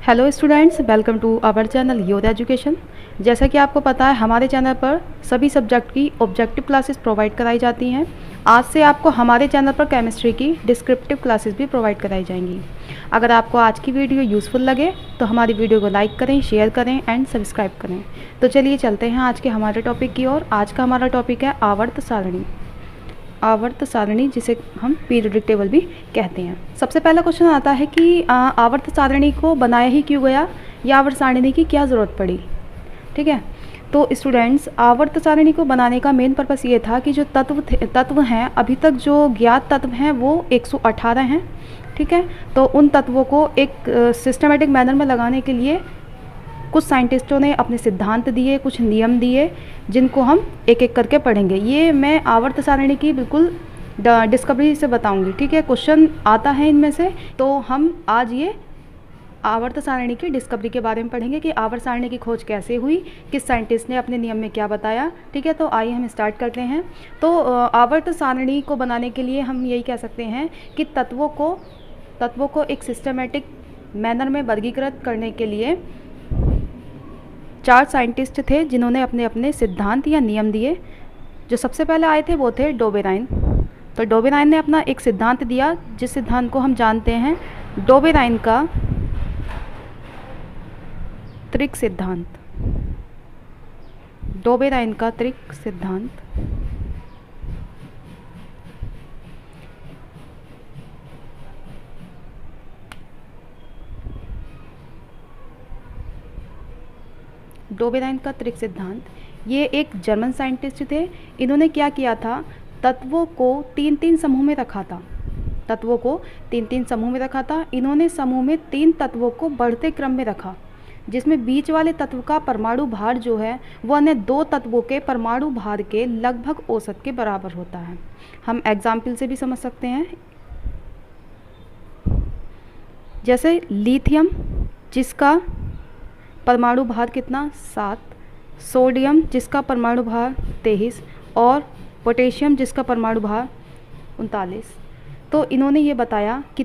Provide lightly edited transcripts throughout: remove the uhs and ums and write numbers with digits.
Hello students, welcome to our channel your education. जैसा कि आपको पता है हमारे चैनल पर सभी सब्जेक्ट की ऑब्जेक्टिव क्लासेस प्रोवाइड कराई जाती हैं। आज से आपको हमारे चैनल पर केमिस्ट्री की डिस्क्रिप्टिव क्लासेस भी प्रोवाइड कराई जाएंगी। अगर आपको आज की वीडियो यूज़फुल लगे तो हमारी वीडियो को लाइक करें, शेयर करें एंड सब्सक्राइब करें। तो चलिए चलते हैं आज के हमारे टॉपिक की ओर। आज का हमारा टॉपिक है आवर्त सारणी। आवर्त सारणी जिसे हम पीरियोडिक टेबल भी कहते हैं। सबसे पहला क्वेश्चन आता है कि आवर्त सारणी को बनाया ही क्यों गया या आवर्त सारणी की क्या ज़रूरत पड़ी। ठीक है, तो स्टूडेंट्स आवर्त सारणी को बनाने का मेन पर्पस ये था कि जो तत्व हैं, अभी तक जो ज्ञात तत्व हैं वो 118 हैं। ठीक है, तो उन तत्वों को एक सिस्टमेटिक मैनर में लगाने के लिए कुछ साइंटिस्टों ने अपने सिद्धांत दिए, कुछ नियम दिए, जिनको हम एक एक करके पढ़ेंगे। ये मैं आवर्त सारणी की बिल्कुल डिस्कवरी से बताऊंगी। ठीक है, क्वेश्चन आता है इनमें से, तो हम आज ये आवर्त सारणी की डिस्कवरी के बारे में पढ़ेंगे कि आवर्त सारणी की खोज कैसे हुई, किस साइंटिस्ट ने अपने नियम में क्या बताया। ठीक है, तो आइए हम स्टार्ट करते हैं। तो आवर्त सारणी को बनाने के लिए हम यही कह सकते हैं कि तत्वों को एक सिस्टमेटिक मैनर में वर्गीकृत करने के लिए 4 साइंटिस्ट थे जिन्होंने अपने अपने सिद्धांत या नियम दिए। जो सबसे पहले आए थे वो थे डोबेराइन। तो डोबेराइन ने अपना एक सिद्धांत दिया, जिस सिद्धांत को हम जानते हैं डोबेराइन का त्रिक सिद्धांत। डोबेराइन का त्रिक सिद्धांत। डोबेराइन का त्रिक सिद्धांत, ये एक जर्मन साइंटिस्ट थे। इन्होंने क्या किया था, तत्वों को 3-3 समूह में रखा था। तत्वों को 3-3 समूह में रखा था। इन्होंने समूह में 3 तत्वों को बढ़ते क्रम में रखा, जिसमें बीच वाले तत्व का परमाणु भार जो है वो अन्य 2 तत्वों के परमाणु भार के लगभग औसत के बराबर होता है। हम एग्जाम्पल से भी समझ सकते हैं, जैसे लिथियम जिसका परमाणु भार कितना 7, सोडियम जिसका परमाणु भार 23 और पोटेशियम जिसका परमाणु भार 39। तो इन्होंने ये बताया कि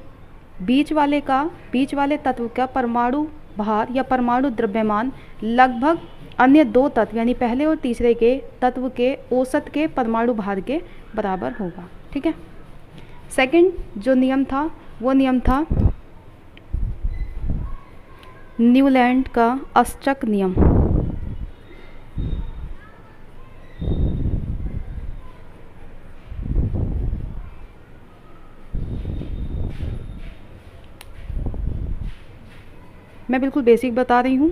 बीच वाले तत्व का परमाणु भार या परमाणु द्रव्यमान लगभग अन्य 2 तत्व यानी पहले और तीसरे के तत्व के औसत के परमाणु भार के बराबर होगा। ठीक है, सेकंड जो नियम था वो नियम था न्यूलैंड का अष्टक नियम। मैं बिल्कुल बेसिक बता रही हूँ।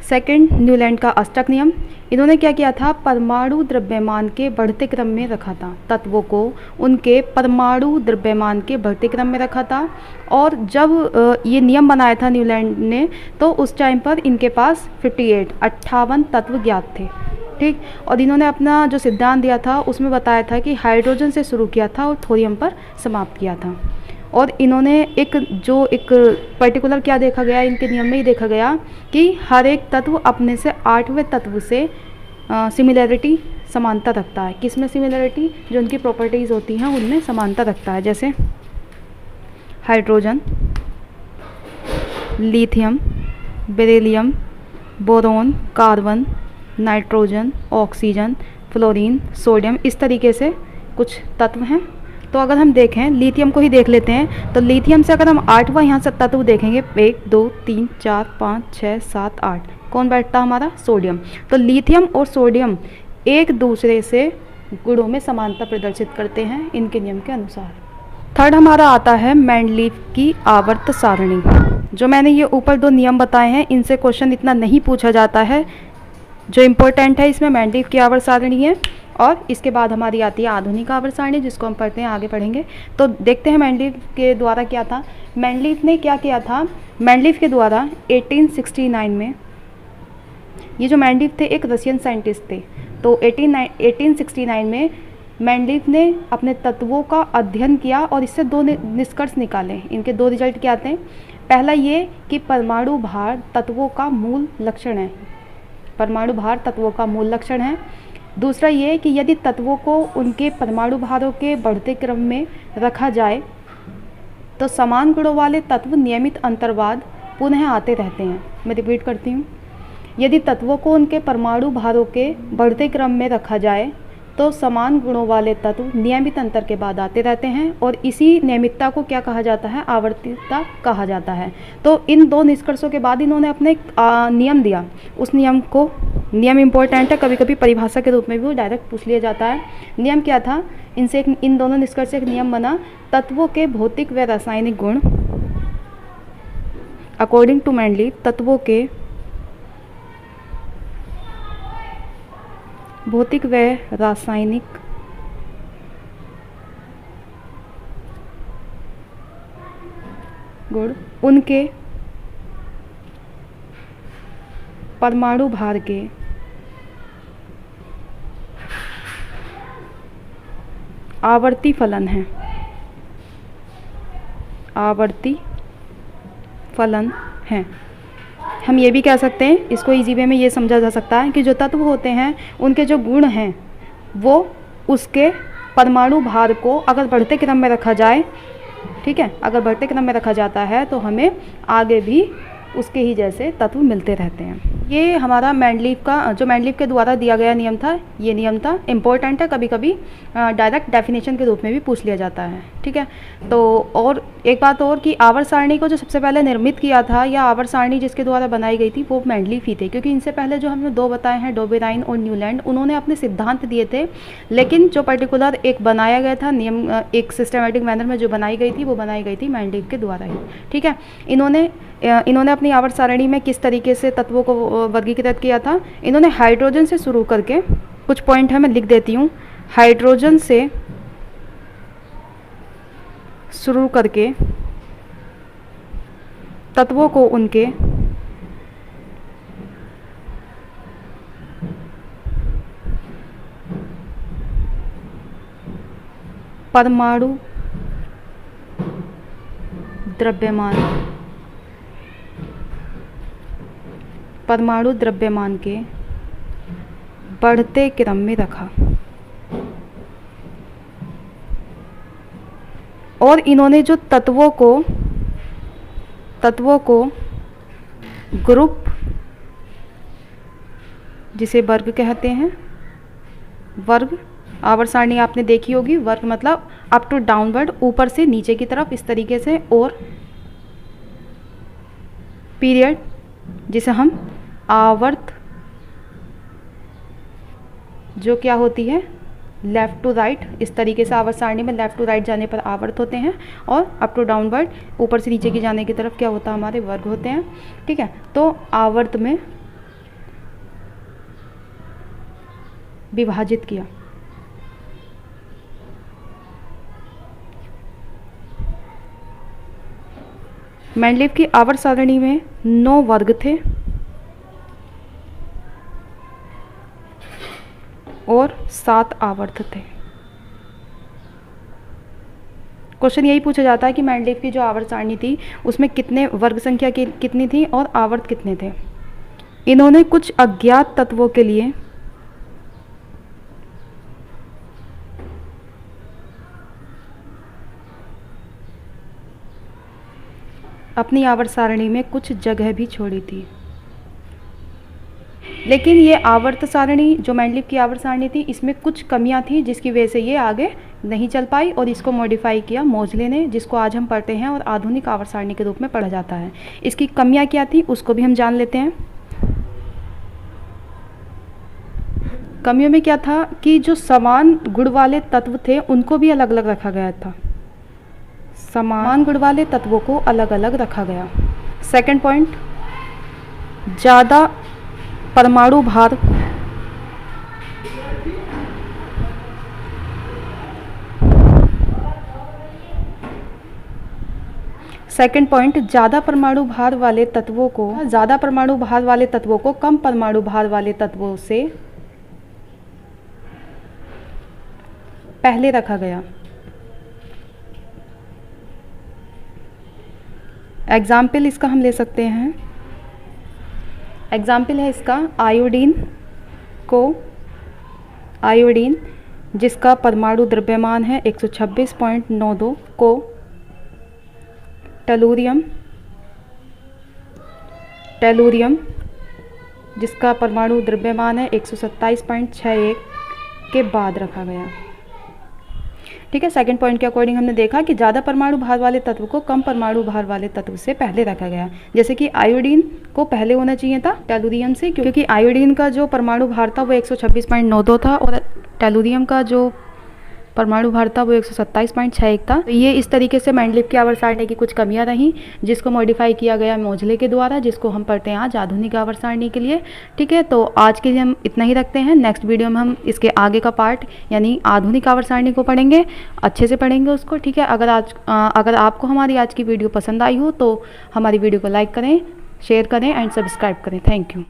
सेकंड, न्यूलैंड का अष्टक नियम। इन्होंने क्या किया था, परमाणु द्रव्यमान के बढ़ते क्रम में रखा था। तत्वों को उनके परमाणु द्रव्यमान के बढ़ते क्रम में रखा था। और जब ये नियम बनाया था न्यूलैंड ने, तो उस टाइम पर इनके पास 58 तत्व ज्ञात थे। ठीक, और इन्होंने अपना जो सिद्धांत दिया था उसमें बताया था कि हाइड्रोजन से शुरू किया था और थोरियम पर समाप्त किया था। और इन्होंने एक पर्टिकुलर क्या देखा गया, इनके नियम में ही देखा गया कि हर एक तत्व अपने से 8वें तत्व से सिमिलरिटी समानता रखता है। किसमें सिमिलरिटी, जो उनकी प्रॉपर्टीज़ होती हैं उनमें समानता रखता है। जैसे hydrogen, lithium, beryllium, boron, carbon, nitrogen, oxygen, fluorine, sodium, इस तरीके से कुछ तत्व हैं। तो अगर हम देखें लिथियम को ही देख लेते हैं, तो लिथियम से अगर हम 8वां यहाँ से तत्व देखेंगे, 1 2 3 4 5 6 7 8, कौन बैठता हमारा, सोडियम। तो लिथियम और सोडियम एक दूसरे से गुणों में समानता प्रदर्शित करते हैं इनके नियम के अनुसार। थर्ड हमारा आता है मेंडलीव की आवर्त सारणी। जो मैंने ये ऊपर 2 नियम बताए हैं, इनसे क्वेश्चन इतना नहीं पूछा जाता है। जो इम्पोर्टेंट है इसमें मेंडलीव की आवर्त सारणी है, और इसके बाद हमारी आती है आधुनिक आवर्त सारणी, जिसको हम पढ़ते हैं, आगे पढ़ेंगे। तो देखते हैं मेंडलीव के द्वारा क्या था। मेंडलीव ने क्या किया था, मेंडलीव के द्वारा 1869 में, ये जो मेंडलीव थे एक रशियन साइंटिस्ट थे, तो 1869 में मेंडलीव ने अपने तत्वों का अध्ययन किया और इससे 2 निष्कर्ष निकाले। इनके 2 रिजल्ट क्या आते हैं। पहला ये कि परमाणु भार तत्वों का मूल लक्षण है। परमाणु भार तत्वों का मूल लक्षण है। दूसरा ये कि यदि तत्वों को उनके परमाणु भारों के बढ़ते क्रम में रखा जाए तो समान गुणों वाले तत्व नियमित अंतर्वाद पुनः आते रहते हैं। मैं रिपीट करती हूँ, यदि तत्वों को उनके परमाणु भारों के बढ़ते क्रम में रखा जाए तो समान गुणों वाले तत्व नियमित अंतर के बाद आते रहते हैं, और इसी नियमितता को क्या कहा जाता है? आवर्तिता कहा जाता है। तो इन 2 निष्कर्षों के बाद इन्होंने अपने एक नियम दिया। उस नियम को, नियम इम्पोर्टेंट है, कभी कभी परिभाषा के रूप में भी वो डायरेक्ट पूछ लिया जाता है। नियम क्या था? इनसे इन दोनों निष्कर्ष से एक नियम बना, तत्वों के भौतिक व रासायनिक गुण, अकॉर्डिंग टू मेंडलीव, तत्वों के भौतिक व रासायनिक गुण उनके परमाणु भार के आवर्ती फलन है। आवर्ती फलन है। हम ये भी कह सकते हैं, इसको इजी वे में ये समझा जा सकता है कि जो तत्व होते हैं उनके जो गुण हैं वो उसके परमाणु भार को अगर बढ़ते क्रम में रखा जाए, ठीक है, अगर बढ़ते क्रम में रखा जाता है तो हमें आगे भी उसके ही जैसे तत्व मिलते रहते हैं। ये हमारा मेंडलीव का, जो मेंडलीव के द्वारा दिया गया नियम था, ये नियम था। इम्पोर्टेंट है, कभी कभी डायरेक्ट डेफिनेशन के रूप में भी पूछ लिया जाता है, ठीक है। तो और एक बात और कि आवर्त सारणी को जो सबसे पहले निर्मित किया था, या आवर्त सारणी जिसके द्वारा बनाई गई थी, वो मेंडलीव ही थे, क्योंकि इनसे पहले जो हमने 2 बताए हैं, डोबेराइन और न्यूलैंड, उन्होंने अपने सिद्धांत दिए थे, लेकिन जो पर्टिकुलर एक बनाया गया था नियम, एक सिस्टमेटिक मैनर में जो बनाई गई थी, वो बनाई गई थी मेंडलीव के द्वारा ही, ठीक है। इन्होंने अपनी आवर्त सारणी में किस तरीके से तत्वों को वर्गीकृत किया था? इन्होंने हाइड्रोजन से शुरू करके, कुछ पॉइंट है मैं लिख देती हूँ, हाइड्रोजन से शुरू करके तत्वों को उनके परमाणु द्रव्यमान के बढ़ते क्रम में रखा, और इन्होंने जो तत्वों को ग्रुप, जिसे वर्ग कहते हैं, वर्ग, आवर्त सारणी आपने देखी होगी, वर्ग मतलब अप टू डाउनवर्ड, ऊपर से नीचे की तरफ इस तरीके से, और पीरियड जिसे हम आवर्त, जो क्या होती है लेफ़्ट टू राइट, इस तरीके से आवर्त सारणी में लेफ़्ट टू राइट जाने पर आवर्त होते हैं, और अप टू डाउनवर्ड, ऊपर से नीचे की जाने की तरफ क्या होता है? हमारे वर्ग होते हैं, ठीक है। तो आवर्त में विभाजित किया। मेंडलीव की आवर्त सारणी में 9 वर्ग थे और 7 आवर्त थे। क्वेश्चन यही पूछा जाता है कि मेंडलीव की जो आवर्त सारणी थी उसमें कितने वर्ग संख्या कितनी थी और आवर्त कितने थे। इन्होंने कुछ अज्ञात तत्वों के लिए अपनी आवर्त सारणी में कुछ जगह भी छोड़ी थी, लेकिन ये आवर्त सारणी, जो मेंडलीव की आवर्त सारणी थी, इसमें कुछ कमियां थी जिसकी वजह से ये आगे नहीं चल पाई, और इसको मॉडिफाई किया मोजले ने, जिसको आज हम पढ़ते हैं और आधुनिक आवर्त सारणी के रूप में पढ़ा जाता है। इसकी कमियां क्या थी उसको भी हम जान लेते हैं। कमियों में क्या था कि जो समान गुण वाले तत्व थे उनको भी अलग अलग रखा गया था, समान गुण वाले तत्वों को अलग अलग रखा गया। सेकंड पॉइंट, ज़्यादा परमाणु भार ज़्यादा परमाणु भार वाले तत्वों को कम परमाणु भार वाले तत्वों से पहले रखा गया। एग्जाम्पल इसका हम ले सकते हैं, एग्जाम्पल है इसका आयोडीन जिसका परमाणु द्रव्यमान है 126.92 को टेलुरियम टेलुरियम जिसका परमाणु द्रव्यमान है 127.61 के बाद रखा गया। ठीक है, सेकंड पॉइंट के अकॉर्डिंग हमने देखा कि ज़्यादा परमाणु भार वाले तत्व को कम परमाणु भार वाले तत्व से पहले रखा गया। जैसे कि आयोडीन को पहले होना चाहिए था टेलुरियम से, क्योंकि आयोडीन का जो परमाणु भार था वो 126.92 था और टेलुरियम का जो परमाणु भार था वो 127.61 था। तो ये इस तरीके से मेंडलीव की आवर्त सारणी की कुछ कमियां रहीं, जिसको मॉडिफाई किया गया मोजले के द्वारा, जिसको हम पढ़ते हैं आज आधुनिक आवर्त सारणी के लिए। ठीक है, तो आज के लिए हम इतना ही रखते हैं। नेक्स्ट वीडियो में हम इसके आगे का पार्ट यानी आधुनिक आवर्त सारणी को पढ़ेंगे, अच्छे से पढ़ेंगे उसको। ठीक है, अगर आपको हमारी आज की वीडियो पसंद आई हो तो हमारी वीडियो को लाइक करें, शेयर करें एंड सब्सक्राइब करें। Thank you.